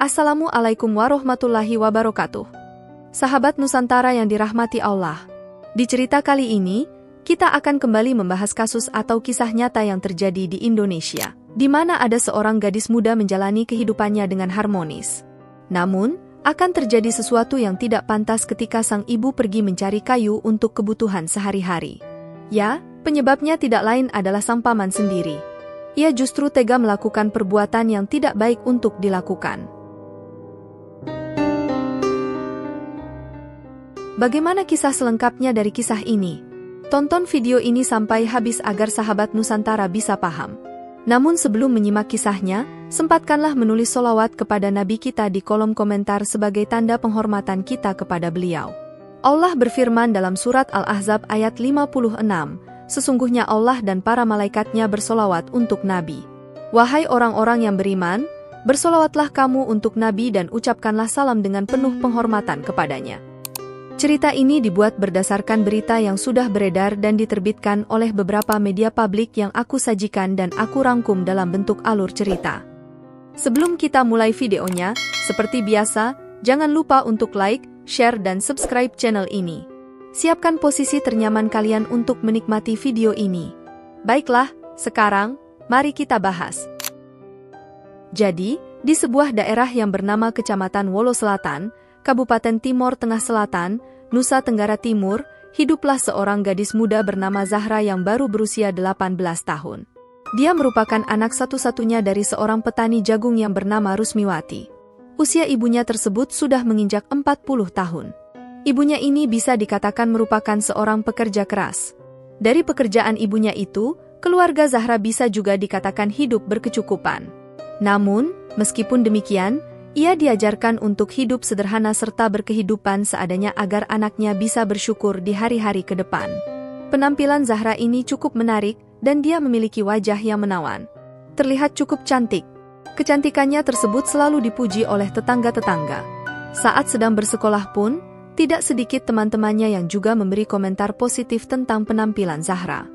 Assalamualaikum warahmatullahi wabarakatuh. Sahabat Nusantara yang dirahmati Allah. Di cerita kali ini, kita akan kembali membahas kasus atau kisah nyata yang terjadi di Indonesia, di mana ada seorang gadis muda menjalani kehidupannya dengan harmonis. Namun, akan terjadi sesuatu yang tidak pantas ketika sang ibu pergi mencari kayu untuk kebutuhan sehari-hari. Ya, penyebabnya tidak lain adalah sang paman sendiri. Ia justru tega melakukan perbuatan yang tidak baik untuk dilakukan. Bagaimana kisah selengkapnya dari kisah ini? Tonton video ini sampai habis agar sahabat Nusantara bisa paham. Namun sebelum menyimak kisahnya, sempatkanlah menulis sholawat kepada Nabi kita di kolom komentar sebagai tanda penghormatan kita kepada beliau. Allah berfirman dalam surat Al-Ahzab ayat 56, sesungguhnya Allah dan para malaikatnya bersolawat untuk Nabi. Wahai orang-orang yang beriman, bersolawatlah kamu untuk Nabi dan ucapkanlah salam dengan penuh penghormatan kepadanya. Cerita ini dibuat berdasarkan berita yang sudah beredar dan diterbitkan oleh beberapa media publik yang aku sajikan dan aku rangkum dalam bentuk alur cerita. Sebelum kita mulai videonya, seperti biasa, jangan lupa untuk like, share dan subscribe channel ini. Siapkan posisi ternyaman kalian untuk menikmati video ini. Baiklah, sekarang, mari kita bahas. Jadi, di sebuah daerah yang bernama Kecamatan Wolo Selatan, Kabupaten Timor Tengah Selatan, Nusa Tenggara Timur, hiduplah seorang gadis muda bernama Zahra yang baru berusia 18 tahun. Dia merupakan anak satu-satunya dari seorang petani jagung yang bernama Rusmiwati. Usia ibunya tersebut sudah menginjak 40 tahun. Ibunya ini bisa dikatakan merupakan seorang pekerja keras. Dari pekerjaan ibunya itu, keluarga Zahra bisa juga dikatakan hidup berkecukupan. Namun, meskipun demikian, ia diajarkan untuk hidup sederhana serta berkehidupan seadanya agar anaknya bisa bersyukur di hari-hari ke depan. Penampilan Zahra ini cukup menarik dan dia memiliki wajah yang menawan. Terlihat cukup cantik. Kecantikannya tersebut selalu dipuji oleh tetangga-tetangga. Saat sedang bersekolah pun, tidak sedikit teman-temannya yang juga memberi komentar positif tentang penampilan Zahra.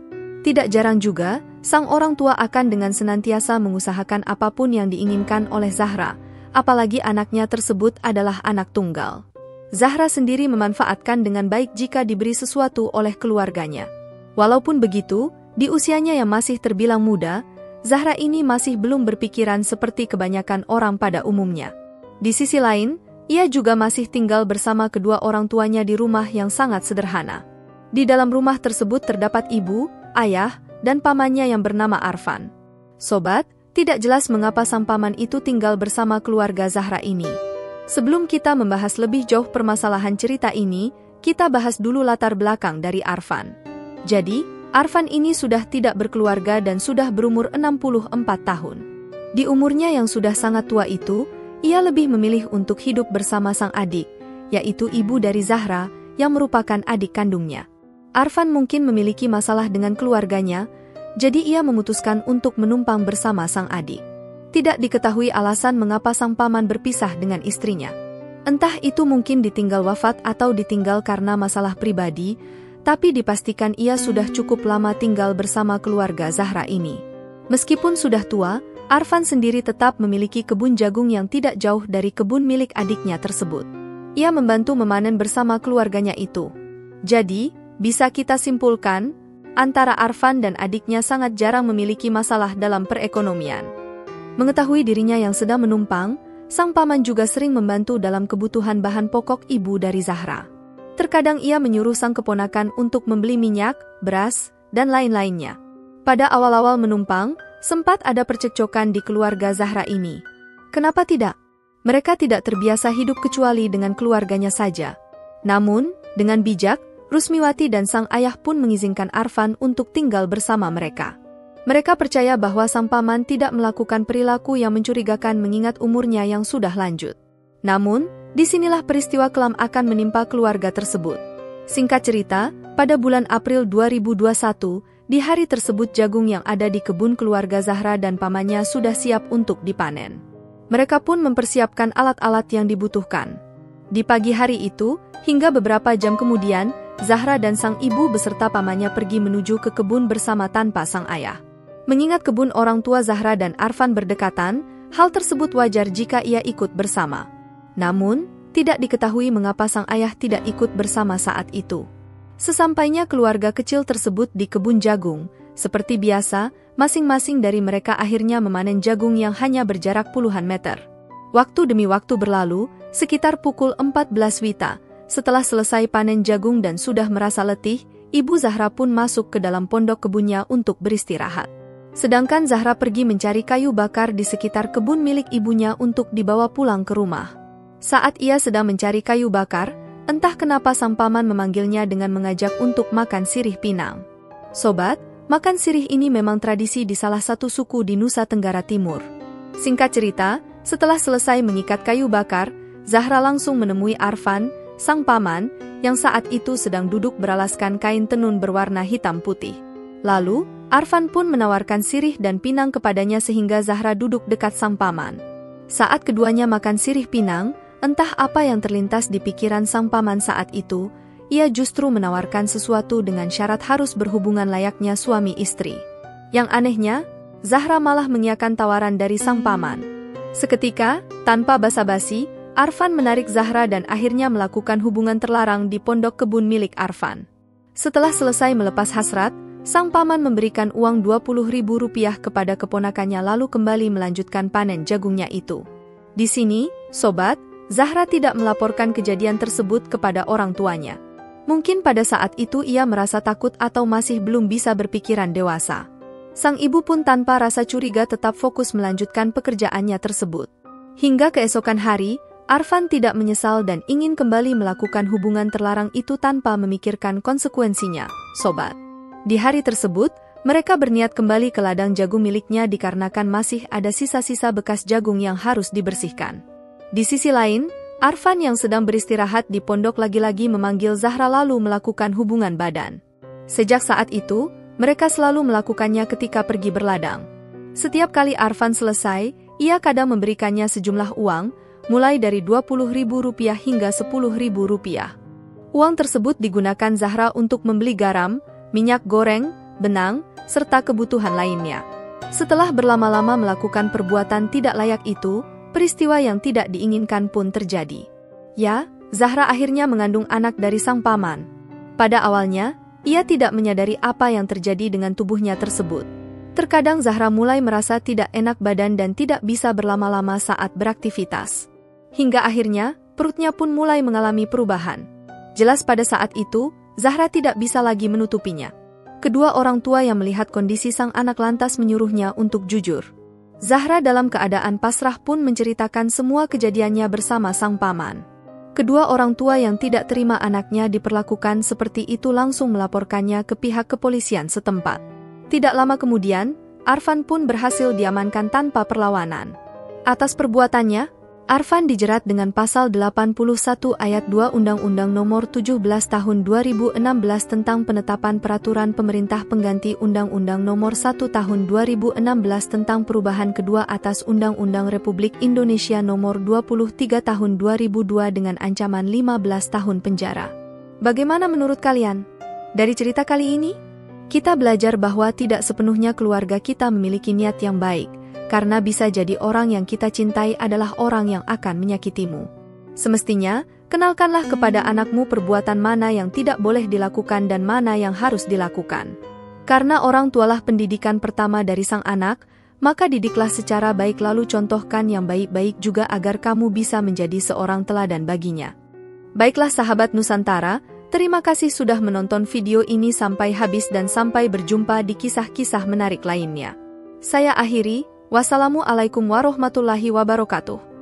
Tidak jarang juga, sang orang tua akan dengan senantiasa mengusahakan apapun yang diinginkan oleh Zahra, apalagi anaknya tersebut adalah anak tunggal. Zahra sendiri memanfaatkan dengan baik jika diberi sesuatu oleh keluarganya. Walaupun begitu, di usianya yang masih terbilang muda, Zahra ini masih belum berpikiran seperti kebanyakan orang pada umumnya. Di sisi lain, ia juga masih tinggal bersama kedua orang tuanya di rumah yang sangat sederhana. Di dalam rumah tersebut terdapat ibu, ayah, dan pamannya yang bernama Arfan. Sobat, tidak jelas mengapa sang paman itu tinggal bersama keluarga Zahra ini. Sebelum kita membahas lebih jauh permasalahan cerita ini, kita bahas dulu latar belakang dari Arfan. Jadi, Arfan ini sudah tidak berkeluarga dan sudah berumur 64 tahun. Di umurnya yang sudah sangat tua itu, ia lebih memilih untuk hidup bersama sang adik, yaitu ibu dari Zahra, yang merupakan adik kandungnya. Arfan mungkin memiliki masalah dengan keluarganya, jadi ia memutuskan untuk menumpang bersama sang adik. Tidak diketahui alasan mengapa sang paman berpisah dengan istrinya. Entah itu mungkin ditinggal wafat atau ditinggal karena masalah pribadi, tapi dipastikan ia sudah cukup lama tinggal bersama keluarga Zahra ini. Meskipun sudah tua, Arfan sendiri tetap memiliki kebun jagung yang tidak jauh dari kebun milik adiknya tersebut. Ia membantu memanen bersama keluarganya itu. Jadi, bisa kita simpulkan, antara Arfan dan adiknya sangat jarang memiliki masalah dalam perekonomian. Mengetahui dirinya yang sedang menumpang, sang paman juga sering membantu dalam kebutuhan bahan pokok ibu dari Zahra. Terkadang ia menyuruh sang keponakan untuk membeli minyak, beras, dan lain-lainnya. Pada awal-awal menumpang, sempat ada percekcokan di keluarga Zahra ini. Kenapa tidak? Mereka tidak terbiasa hidup kecuali dengan keluarganya saja. Namun, dengan bijak, Rusmiwati dan sang ayah pun mengizinkan Arfan untuk tinggal bersama mereka. Mereka percaya bahwa sang paman tidak melakukan perilaku yang mencurigakan mengingat umurnya yang sudah lanjut. Namun, disinilah peristiwa kelam akan menimpa keluarga tersebut. Singkat cerita, pada bulan April 2021, di hari tersebut jagung yang ada di kebun keluarga Zahra dan pamannya sudah siap untuk dipanen. Mereka pun mempersiapkan alat-alat yang dibutuhkan. Di pagi hari itu, hingga beberapa jam kemudian, Zahra dan sang ibu beserta pamannya pergi menuju ke kebun bersama tanpa sang ayah. Mengingat kebun orang tua Zahra dan Arfan berdekatan, Hal tersebut wajar jika ia ikut bersama. Namun, tidak diketahui mengapa sang ayah tidak ikut bersama saat itu. Sesampainya keluarga kecil tersebut di kebun jagung, seperti biasa, masing-masing dari mereka akhirnya memanen jagung yang hanya berjarak puluhan meter. Waktu demi waktu berlalu, sekitar pukul 14 WITA, setelah selesai panen jagung dan sudah merasa letih, Ibu Zahra pun masuk ke dalam pondok kebunnya untuk beristirahat. Sedangkan Zahra pergi mencari kayu bakar di sekitar kebun milik ibunya untuk dibawa pulang ke rumah. Saat ia sedang mencari kayu bakar, entah kenapa sang paman memanggilnya dengan mengajak untuk makan sirih pinang. Sobat, makan sirih ini memang tradisi di salah satu suku di Nusa Tenggara Timur. Singkat cerita, setelah selesai mengikat kayu bakar, Zahra langsung menemui Arfan, sang paman, yang saat itu sedang duduk beralaskan kain tenun berwarna hitam putih. Lalu, Arfan pun menawarkan sirih dan pinang kepadanya sehingga Zahra duduk dekat sang paman. Saat keduanya makan sirih pinang, entah apa yang terlintas di pikiran sang paman saat itu, ia justru menawarkan sesuatu dengan syarat harus berhubungan layaknya suami istri. Yang anehnya, Zahra malah mengiyakan tawaran dari sang paman. Seketika, tanpa basa-basi, Arfan menarik Zahra dan akhirnya melakukan hubungan terlarang di pondok kebun milik Arfan. Setelah selesai melepas hasrat, sang paman memberikan uang Rp20.000 kepada keponakannya lalu kembali melanjutkan panen jagungnya itu. Di sini, sobat, Zahra tidak melaporkan kejadian tersebut kepada orang tuanya. Mungkin pada saat itu ia merasa takut atau masih belum bisa berpikiran dewasa. Sang ibu pun tanpa rasa curiga tetap fokus melanjutkan pekerjaannya tersebut. Hingga keesokan hari, Arfan tidak menyesal dan ingin kembali melakukan hubungan terlarang itu tanpa memikirkan konsekuensinya, sobat. Di hari tersebut, mereka berniat kembali ke ladang jagung miliknya dikarenakan masih ada sisa-sisa bekas jagung yang harus dibersihkan. Di sisi lain, Arfan yang sedang beristirahat di pondok lagi-lagi memanggil Zahra lalu melakukan hubungan badan. Sejak saat itu, mereka selalu melakukannya ketika pergi berladang. Setiap kali Arfan selesai, ia kadang memberikannya sejumlah uang, mulai dari Rp20.000 hingga Rp10.000. Uang tersebut digunakan Zahra untuk membeli garam, minyak goreng, benang, serta kebutuhan lainnya. Setelah berlama-lama melakukan perbuatan tidak layak itu, peristiwa yang tidak diinginkan pun terjadi. Ya, Zahra akhirnya mengandung anak dari sang paman. Pada awalnya, ia tidak menyadari apa yang terjadi dengan tubuhnya tersebut. Terkadang Zahra mulai merasa tidak enak badan dan tidak bisa berlama-lama saat beraktivitas. Hingga akhirnya, perutnya pun mulai mengalami perubahan. Jelas pada saat itu, Zahra tidak bisa lagi menutupinya. Kedua orang tua yang melihat kondisi sang anak lantas menyuruhnya untuk jujur. Zahra dalam keadaan pasrah pun menceritakan semua kejadiannya bersama sang paman. Kedua orang tua yang tidak terima anaknya diperlakukan seperti itu langsung melaporkannya ke pihak kepolisian setempat. Tidak lama kemudian, Arfan pun berhasil diamankan tanpa perlawanan. Atas perbuatannya, Arfan dijerat dengan pasal 81 ayat 2 Undang-Undang Nomor 17 Tahun 2016 tentang penetapan peraturan pemerintah pengganti Undang-Undang Nomor 1 Tahun 2016 tentang perubahan kedua atas Undang-Undang Republik Indonesia Nomor 23 Tahun 2002 dengan ancaman 15 tahun penjara. Bagaimana menurut kalian? Dari cerita kali ini, kita belajar bahwa tidak sepenuhnya keluarga kita memiliki niat yang baik, karena bisa jadi orang yang kita cintai adalah orang yang akan menyakitimu. Semestinya, kenalkanlah kepada anakmu perbuatan mana yang tidak boleh dilakukan dan mana yang harus dilakukan. Karena orang tualah pendidikan pertama dari sang anak, maka didiklah secara baik lalu contohkan yang baik-baik juga agar kamu bisa menjadi seorang teladan baginya. Baiklah sahabat Nusantara, terima kasih sudah menonton video ini sampai habis dan sampai berjumpa di kisah-kisah menarik lainnya. Saya akhiri. Wassalamualaikum warahmatullahi wabarakatuh.